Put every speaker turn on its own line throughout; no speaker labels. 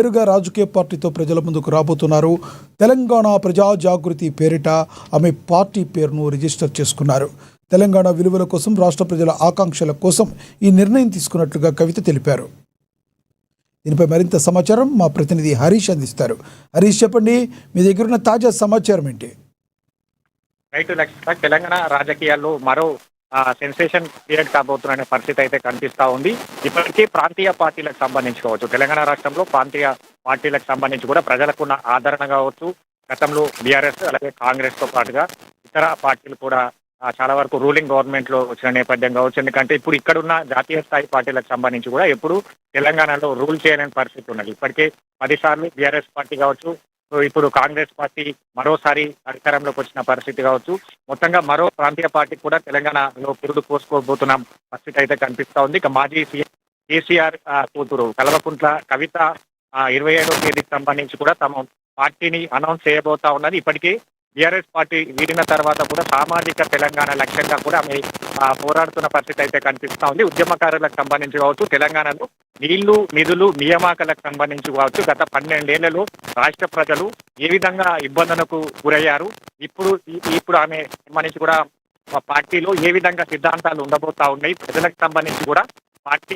నేరుగా రాజకీయ పార్టీతో ప్రజల ముందుకు రాబోతున్నారు. తెలంగాణ ప్రజా జాగృతి పేరిట ఆమె పార్టీ పేరును రిజిస్టర్ చేసుకున్నారు. తెలంగాణ విలువల కోసం, రాష్ట్ర ప్రజల ఆకాంక్షల కోసం ఈ నిర్ణయం తీసుకున్నట్లుగా కవిత తెలిపారు. దీనిపై మరింత సమాచారం మా ప్రతినిధి హరీష్ అందిస్తారు. హరీష్, చెప్పండి, మీ దగ్గర ఉన్న తాజా సమాచారం ఏంటి?
రైతు లక్ష్యంగా తెలంగాణ రాజకీయాల్లో మరో సెన్సేషన్ క్రియేట్ కాబోతున్న పరిస్థితి అయితే కనిపిస్తా ఉంది. ఇప్పటికీ ప్రాంతీయ పార్టీలకు సంబంధించి కావచ్చు, తెలంగాణ రాష్ట్రంలో ప్రాంతీయ పార్టీలకు సంబంధించి కూడా ప్రజలకున్న ఆదరణ కావచ్చు, గతంలో బీఆర్ఎస్ అలాగే కాంగ్రెస్ తో పాటుగా ఇతర పార్టీలు కూడా చాలా వరకు రూలింగ్ గవర్నమెంట్ లో వచ్చిన నేపథ్యం కావచ్చు. ఎందుకంటే ఇప్పుడు ఇక్కడున్న జాతీయ స్థాయి పార్టీలకు సంబంధించి కూడా ఎప్పుడు తెలంగాణలో రూల్ చేయలేని పరిస్థితి ఉన్నది. ఇప్పటికే 10 సార్లు బీఆర్ఎస్ పార్టీ కావచ్చు, ఇప్పుడు కాంగ్రెస్ పార్టీ మరోసారి అధికారంలోకి వచ్చిన పరిస్థితి కావచ్చు. మొత్తంగా మరో ప్రాంతీయ పార్టీ కూడా తెలంగాణలో పురుడు పోసుకోబోతున్న పరిస్థితి అయితే కనిపిస్తా ఉంది. ఇక మాజీ సీఎం కేసీఆర్ కూతురు కల్వకుంట్ల కవిత 25వ తేదీకి సంబంధించి కూడా తమ పార్టీని అనౌన్స్ చేయబోతా ఉన్నది. ఇప్పటికే బీఆర్ఎస్ పార్టీ వీడిన తర్వాత కూడా సామాజిక తెలంగాణ లక్ష్యంగా కూడా ఆమె పోరాడుతున్న పరిస్థితి అయితే కనిపిస్తా ఉంది. ఉద్యమకారులకు సంబంధించి కావచ్చు, తెలంగాణలో నీళ్లు నిధులు నియామకాలకు సంబంధించి కావచ్చు, గత 12 ఏళ్లలో రాష్ట్ర ప్రజలు ఏ విధంగా ఇబ్బందులకు గురయ్యారు, ఇప్పుడు ఆమె సంబంధించి కూడా పార్టీలో ఏ విధంగా సిద్ధాంతాలు ఉండబోతా ఉన్నాయి, ప్రజలకు సంబంధించి కూడా పార్టీ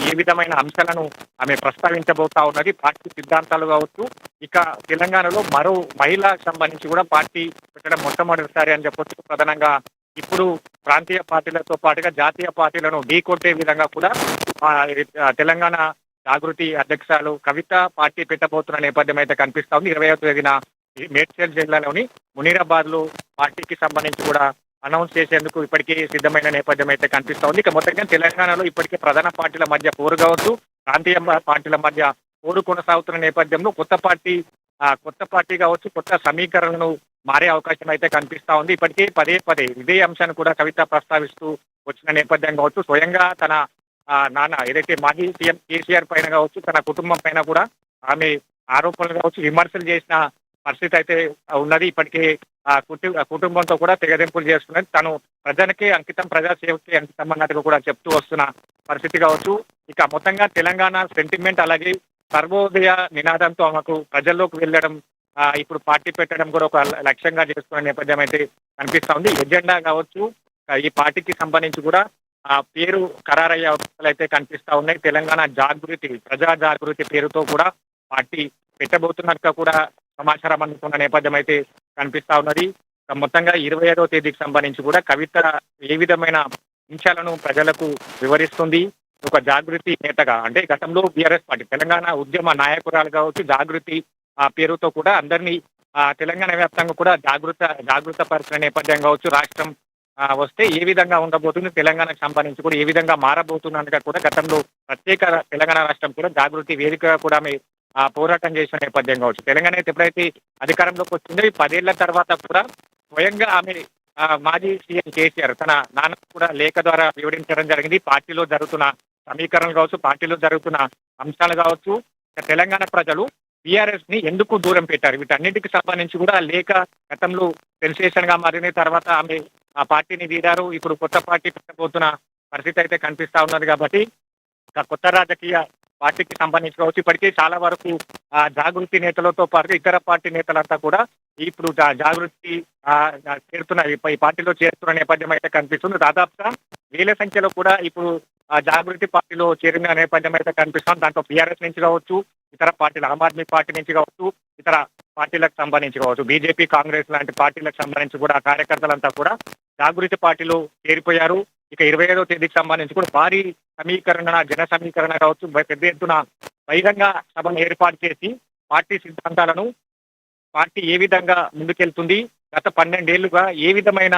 ఏ విధమైన అంశాలను ఆమె ప్రస్తావించబోతా ఉన్నది, పార్టీ సిద్ధాంతాలు కావచ్చు. ఇక తెలంగాణలో మరో మహిళకు సంబంధించి కూడా పార్టీ పెట్టడం మొట్టమొదటిసారి అని చెప్పొచ్చు. ప్రధానంగా ఇప్పుడు ప్రాంతీయ పార్టీలతో పాటుగా జాతీయ పార్టీలను ఢీకొట్టే విధంగా కూడా తెలంగాణ జాగృతి అధ్యక్షురాలు కవిత పార్టీ పెట్టబోతున్న నేపథ్యం అయితే కనిపిస్తా ఉంది. 20వ తేదీన మేడ్చల్ జిల్లాలోని మునీరాబాద్ లో పార్టీకి సంబంధించి కూడా అనౌన్స్ చేసేందుకు ఇప్పటికే సిద్ధమైన నేపథ్యం అయితే కనిపిస్తా ఉంది. ఇక మొత్తంగా తెలంగాణలో ఇప్పటికే ప్రధాన పార్టీల మధ్య పోరు కావచ్చు, ప్రాంతీయ పార్టీల మధ్య పోరు కొనసాగుతున్న నేపథ్యంలో కొత్త పార్టీ కావచ్చు, కొత్త సమీకరణను మారే అవకాశం అయితే కనిపిస్తా ఉంది. ఇప్పటికే పదే ఇదే అంశాన్ని కూడా కవిత ప్రస్తావిస్తూ వచ్చిన నేపథ్యం కావచ్చు. స్వయంగా తన నాన్న ఏదైతే మాజీ సీఎం కేసీఆర్ పైన కావచ్చు, తన కుటుంబం పైన కూడా ఆమె ఆరోపణలు కావచ్చు, విమర్శలు చేసిన పరిస్థితి అయితే ఉన్నది. ఇప్పటికే కుటుంబంతో కూడా తెగదెంపులు చేస్తున్నది. తను ప్రజలకే అంకితం, ప్రజాసేవకి అంకితం అన్నట్టుగా కూడా చెప్తూ వస్తున్న పరిస్థితి కావచ్చు. ఇక మొత్తంగా తెలంగాణ సెంటిమెంట్ అలాగే సర్వోదయ నినాదంతో ఆమెకు ప్రజల్లోకి వెళ్ళడం, ఇప్పుడు పార్టీ పెట్టడం కూడా ఒక లక్ష్యంగా చేసుకున్న నేపథ్యం అయితే కనిపిస్తా ఉంది. ఎజెండా కావచ్చు, ఈ పార్టీకి సంబంధించి కూడా పేరు ఖరారయ్యే అవకాశాలు అయితే కనిపిస్తా ఉన్నాయి. తెలంగాణ జాగృతి, ప్రజా జాగృతి పేరుతో కూడా పార్టీ పెట్టబోతున్నట్టుగా కూడా సమాచారం అందుకున్న నేపథ్యం అయితే కనిపిస్తా ఉన్నది. మొత్తంగా 25వ తేదీకి సంబంధించి కూడా కవిత ఏ విధమైన అంశాలను ప్రజలకు వివరిస్తుంది, ఒక జాగృతి నేతగా, అంటే గతంలో బీఆర్ఎస్ పార్టీ తెలంగాణ ఉద్యమ నాయకురాలు కావచ్చు, జాగృతి పేరుతో కూడా అందరినీ తెలంగాణ వ్యాప్తంగా కూడా జాగృత పరిచిన నేపథ్యం కావచ్చు. రాష్ట్రం వస్తే ఏ విధంగా ఉండబోతుంది, తెలంగాణకు సంబంధించి కూడా ఏ విధంగా మారబోతున్నట్టుగా కూడా గతంలో ప్రత్యేక తెలంగాణ రాష్ట్రం కూడా జాగృతి వేదికగా కూడా పోరాటం చేసిన నేపథ్యం కావచ్చు. తెలంగాణ అయితే ఎప్పుడైతే అధికారంలోకి వచ్చిందో 10 ఏళ్ల తర్వాత కూడా స్వయంగా ఆమె మాజీ సీఎం కేసీఆర్ తన నాన్న కూడా లేఖ ద్వారా వివరించడం జరిగింది. పార్టీలో జరుగుతున్న సమీకరణలు కావచ్చు, పార్టీలో జరుగుతున్న అంశాలు కావచ్చు, తెలంగాణ ప్రజలు బీఆర్ఎస్ ని ఎందుకు దూరం పెట్టారు, వీటన్నిటికి సంబంధించి కూడా లేఖ గతంలో సెన్సేషన్ గా మారిన తర్వాత ఆమె ఆ పార్టీని వీడారు. ఇప్పుడు కొత్త పార్టీ పెట్టబోతున్న పరిస్థితి అయితే కనిపిస్తా ఉన్నది. కాబట్టి కొత్త రాజకీయ పార్టీకి సంబంధించి కావచ్చు, ఇప్పటికే చాలా వరకు జాగృతి నేతలతో పాటు ఇతర పార్టీ నేతలంతా కూడా ఇప్పుడు జాగృతి చేరుతున్న ఈ పార్టీలో చేరుతున్న నేపథ్యం అయితే కనిపిస్తుంది. దాదాపుగా వేల సంఖ్యలో కూడా ఇప్పుడు జాగృతి పార్టీలో చేరిన నేపథ్యం అయితే కనిపిస్తుంది. దాంట్లో బీఆర్ఎస్ నుంచి కావచ్చు, ఇతర పార్టీలు, ఆమ్ ఆద్మీ పార్టీ నుంచి కావచ్చు, ఇతర పార్టీలకు సంబంధించి కావచ్చు, బీజేపీ కాంగ్రెస్ లాంటి పార్టీలకు సంబంధించి కూడా కార్యకర్తలంతా కూడా జాగృతి పార్టీలో చేరిపోయారు. ఇక 25వ తేదీకి సంబంధించి కూడా భారీ జన సమీకరణ కావచ్చు, పెద్ద ఎత్తున బహిరంగ సభను ఏర్పాటు చేసి పార్టీ సిద్ధాంతాలను, పార్టీ ఏ విధంగా ముందుకెళ్తుంది, గత 12 ఏళ్లుగా ఏ విధమైన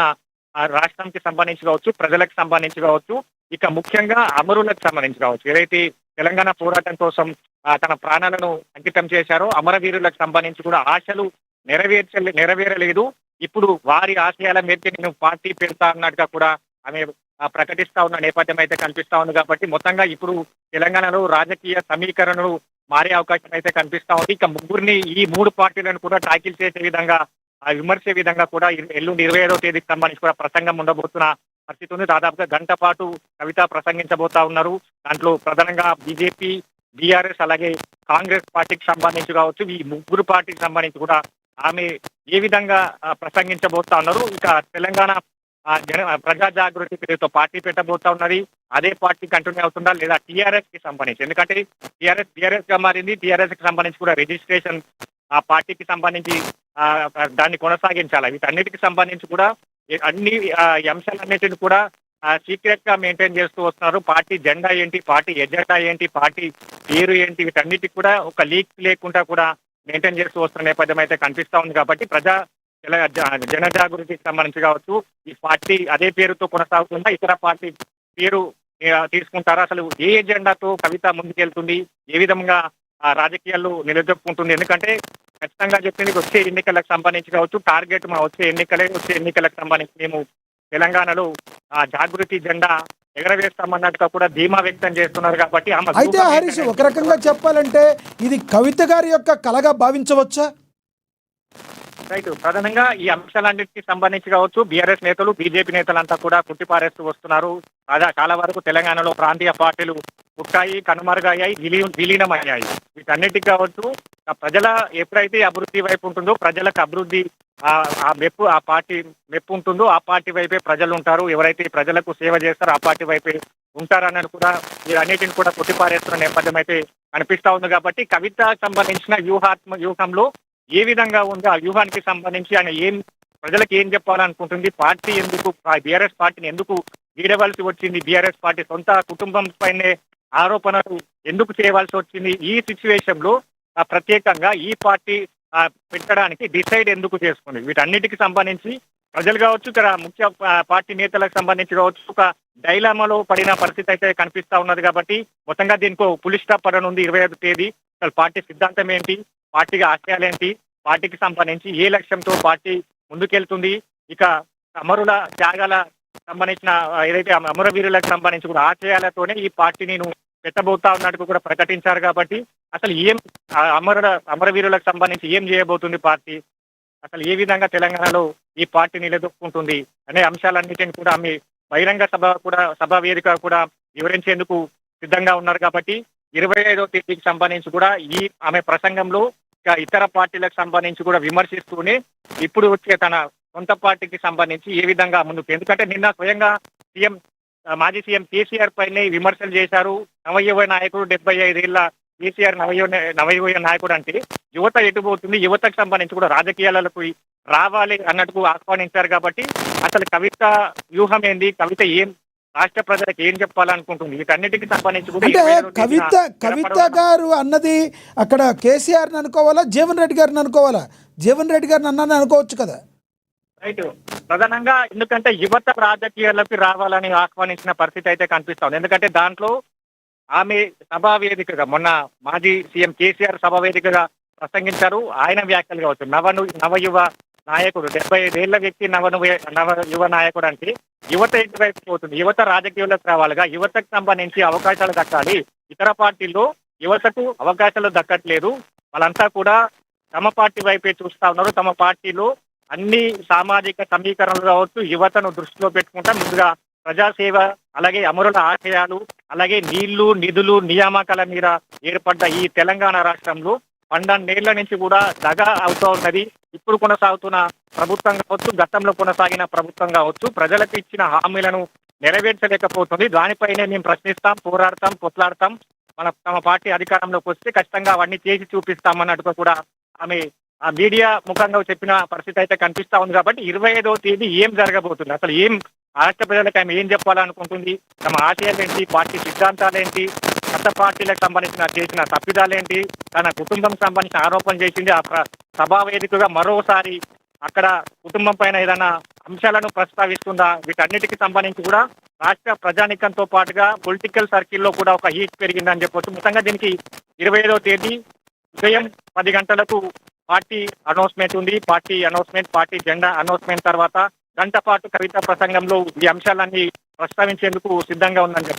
రాష్ట్రానికి సంబంధించి కావచ్చు, ప్రజలకు సంబంధించి కావచ్చు, ఇక ముఖ్యంగా అమరులకు సంబంధించి కావచ్చు, ఏదైతే తెలంగాణ పోరాటం కోసం తన ప్రాణాలను అంకితం చేశారో అమరవీరులకు సంబంధించి కూడా ఆశలు నెరవేరలేదు. ఇప్పుడు వారి ఆశయాల మేరకు నేను పార్టీ పెడతా అన్నట్టుగా కూడా ఆమె ప్రకటిస్తా ఉన్న నేపథ్యం అయితే కనిపిస్తా ఉంది. కాబట్టి మొత్తంగా ఇప్పుడు తెలంగాణలో రాజకీయ సమీకరణలు మారే అవకాశం అయితే కనిపిస్తా ఉంది. ఇక ముగ్గురిని, ఈ 3 పార్టీలను కూడా టాకిల్ చేసే విధంగా, విమర్శే విధంగా కూడా ఎల్లుండి 25వ తేదీకి సంబంధించి కూడా ప్రసంగం ఉండబోతున్న పరిస్థితి ఉంది. దాదాపుగా గంట పాటు కవిత ప్రసంగించబోతా ఉన్నారు. దాంట్లో ప్రధానంగా బీజేపీ బీఆర్ఎస్ అలాగే కాంగ్రెస్ పార్టీకి సంబంధించి కావచ్చు, ఈ ముగ్గురు పార్టీకి సంబంధించి కూడా ఆమె ఏ విధంగా ప్రసంగించబోతా ఉన్నారు. ఇక తెలంగాణ ప్రజా జాగృతి పేరుతో పార్టీ పెట్టబోతా ఉన్నది. అదే పార్టీ కంటిన్యూ అవుతుందా లేదా టీఆర్ఎస్ కి సంబంధించి, ఎందుకంటే టీఆర్ఎస్ గా మారింది. టీఆర్ఎస్ కి సంబంధించి కూడా రిజిస్ట్రేషన్ ఆ పార్టీకి సంబంధించి దాన్ని కొనసాగించాలి. వీటన్నిటికి సంబంధించి కూడా అన్ని అంశాలన్నిటిని కూడా సీక్రెట్ గా మెయింటైన్ చేస్తూ వస్తున్నారు. పార్టీ జెండా ఏంటి, పార్టీ ఎజెండా ఏంటి, పార్టీ పేరు ఏంటి, వీటన్నిటికి కూడా ఒక లీక్ లేకుండా కూడా మెయింటైన్ చేస్తూ వస్తున్న నేపథ్యం అయితే కనిపిస్తా ఉంది. కాబట్టి జనజాగృతికి సంబంధించి కావచ్చు, ఈ పార్టీ అదే పేరుతో కొనసాగుతుందా, ఇతర పార్టీ పేరు తీసుకుంటారా, అసలు ఏ ఎజెండాతో కవిత ముందుకెళ్తుంది, ఏ విధంగా రాజకీయాల్లో నిలదొక్కుంటుంది. ఎందుకంటే ఖచ్చితంగా చెప్పింది వచ్చే ఎన్నికలకు సంబంధించి కావచ్చు, టార్గెట్ మా వచ్చే ఎన్నికలకు సంబంధించి మేము తెలంగాణలో జాగృతి జెండా ఎగరవేస్తామన్నట్టుగా కూడా ధీమా వ్యక్తం చేస్తున్నారు. కాబట్టి
అయితే హరీష్, ఒక రకంగా చెప్పాలంటే ఇది కవిత గారి యొక్క కలగా భావించవచ్చా?
రైట్, ప్రధానంగా ఈ అంశాలన్నిటికీ సంబంధించి కావచ్చు, బీఆర్ఎస్ నేతలు బీజేపీ నేతలంతా కూడా కుట్టిపారేస్తూ వస్తున్నారు. చాలా వరకు తెలంగాణలో ప్రాంతీయ పార్టీలు పుట్టాయి, కనుమరుగయ్యాయి, విలీనమయ్యాయి. వీటన్నిటికీ కావచ్చు, ప్రజల ఎప్పుడైతే అభివృద్ధి వైపు ఉంటుందో, ప్రజలకు అభివృద్ధి ఆ పార్టీ మెప్పు ఉంటుందో ఆ పార్టీ వైపే ప్రజలు ఉంటారు. ఎవరైతే ప్రజలకు సేవ చేస్తారో ఆ పార్టీ వైపే ఉంటారన్నది కూడా వీరన్నిటిని కూడా కొట్టిపారేస్తున్న నేపథ్యం అయితే కనిపిస్తా ఉంది. కాబట్టి కవితకు సంబంధించిన వ్యూహంలో ఏ విధంగా ఉందో ఆ వ్యూహానికి సంబంధించి ఆయన ప్రజలకు ఏం చెప్పాలనుకుంటుంది, పార్టీ ఎందుకు బీఆర్ఎస్ పార్టీని ఎందుకు వీడవలసి వచ్చింది, బీఆర్ఎస్ పార్టీ సొంత కుటుంబం పైనే ఆరోపణలు ఎందుకు చేయవలసి వచ్చింది, ఈ సిచ్యువేషన్ లో ప్రత్యేకంగా ఈ పార్టీ పెట్టడానికి డిసైడ్ ఎందుకు చేసుకుంది, వీటన్నిటికి సంబంధించి ప్రజలు కావచ్చు, ఇక్కడ ముఖ్య పార్టీ నేతలకు సంబంధించి కావచ్చు, ఒక డైలామాలో పడిన పరిస్థితి అయితే కనిపిస్తా ఉన్నది. కాబట్టి మొత్తంగా దీనికి పులి స్టాప్ పడనుంది 25వ తేదీ. అసలు పార్టీ సిద్ధాంతం ఏంటి, పార్టీకి ఆశయాలేంటి, పార్టీకి సంబంధించి ఏ లక్ష్యంతో పార్టీ ముందుకెళ్తుంది, ఇక అమరుల త్యాగాల సంబంధించిన ఏదైతే అమరవీరులకు సంబంధించి కూడా ఆశయాలతోనే ఈ పార్టీని పెట్టబోతా ఉన్నట్టు కూడా ప్రకటించారు. కాబట్టి అసలు అమరవీరులకు సంబంధించి ఏం చేయబోతుంది పార్టీ, అసలు ఏ విధంగా తెలంగాణలో ఈ పార్టీ నిలదొక్కుంటుంది అనే అంశాలన్నిటిని కూడా ఆమె బహిరంగ సభ వేదిక కూడా వివరించేందుకు సిద్ధంగా ఉన్నారు. కాబట్టి 25వ తేదీకి సంబంధించి కూడా ఆమె ప్రసంగంలో ఇతర పార్టీలకు సంబంధించి కూడా విమర్శిస్తూనే ఇప్పుడు వచ్చే తన సొంత పార్టీకి సంబంధించి ఏ విధంగా ముందుకు, ఎందుకంటే నిన్న స్వయంగా మాజీ సీఎం కేసీఆర్ పైనే విమర్శలు చేశారు. నవయువ నాయకుడు, 75 ఏళ్ల కేసీఆర్ నవయువ నాయకుడు అంటే యువత ఎటుపోతుంది, యువతకు సంబంధించి కూడా రాజకీయాలకు రావాలి అన్నట్టు ఆహ్వానించారు. కాబట్టి అసలు కవిత వ్యూహం ఏంది, కవిత రాష్ట్ర ప్రజలకు ఏం చెప్పాలనుకుంటుంది, వీటన్నిటికి సంబంధించి
కూడా కవిత గారు అన్నది అక్కడ కేసీఆర్ అనుకోవాలా, జీవన్ రెడ్డి గారిని అనుకోవాలా? జీవన్ రెడ్డి గారిని అన్నాను అనుకోవచ్చు కదా.
రైట్, ప్రధానంగా ఎందుకంటే యువత రాజకీయాలకు రావాలని ఆహ్వానించిన పరిస్థితి అయితే కనిపిస్తుంది. ఎందుకంటే దాంట్లో ఆమె సభా వేదికగా మొన్న మాజీ సీఎం కేసీఆర్ సభా వేదికగా ప్రసంగించారు. ఆయన వ్యాఖ్యలు కావచ్చు, నవయువ నాయకుడు, 75 ఏళ్ల వ్యక్తి నవయువ నాయకుడు అంటే యువత ఎటువైపు పోతుంది, యువత రాజకీయాలకు రావాలిగా, యువతకు సంబంధించి అవకాశాలు దక్కాలి. ఇతర పార్టీల్లో యువతకు అవకాశాలు దక్కట్లేదు, వాళ్ళంతా కూడా తమ పార్టీ వైపే చూస్తా ఉన్నారు. తమ పార్టీలో అన్ని సామాజిక సమీకరణలు కావచ్చు, యువతను దృష్టిలో పెట్టుకుంటా ముందుగా ప్రజాసేవ, అలాగే అమరుల ఆశయాలు, అలాగే నీళ్లు, నిధులు, నియామకాల మీద ఏర్పడ్డ ఈ తెలంగాణ రాష్ట్రంలో 12 ఏళ్ల నుంచి కూడా దగా అవుతూ ఉన్నది. ఇప్పుడు కొనసాగుతున్న ప్రభుత్వం కావచ్చు, గతంలో కొనసాగిన ప్రభుత్వం కావచ్చు, ప్రజలకు ఇచ్చిన హామీలను నెరవేర్చలేకపోతుంది. దానిపైనే మేము ప్రశ్నిస్తాం, పోరాడతాం, కొట్లాడతాం. తమ పార్టీ అధికారంలోకి వస్తే ఖచ్చితంగా అవన్నీ చేసి చూపిస్తామన్నట్టుగా కూడా ఆమె మీడియా ముఖంగా చెప్పిన పరిస్థితి అయితే కనిపిస్తా ఉంది. కాబట్టి 25వ తేదీ ఏం జరగబోతుంది, అసలు రాష్ట్ర ప్రజలకు ఆమె ఏం చెప్పాలనుకుంటుంది, తమ ఆశయాలేంటి, పార్టీ సిద్ధాంతాలేంటి, కొత్త పార్టీలకు సంబంధించిన చేసిన తప్పిదాలేంటి, తన కుటుంబం సంబంధించిన ఆరోపణలు చేసింది, ఆ సభా వేదికగా మరోసారి అక్కడ కుటుంబం పైన ఏదైనా అంశాలను ప్రస్తావిస్తుందా, వీటన్నిటికి సంబంధించి కూడా రాష్ట్ర ప్రజానికంతో పాటుగా పొలిటికల్ సర్కిల్లో కూడా ఒక హీట్ పెరిగిందని చెప్పొచ్చు. మొత్తంగా దీనికి 25వ తేదీ ఉదయం 10 గంటలకు పార్టీ అనౌన్స్మెంట్ ఉంది. పార్టీ జెండా అనౌన్స్మెంట్ తర్వాత గంట పాటు కవిత ప్రసంగంలో ఈ అంశాలన్నీ ప్రస్తావించేందుకు సిద్ధంగా ఉందని చెప్పొచ్చు.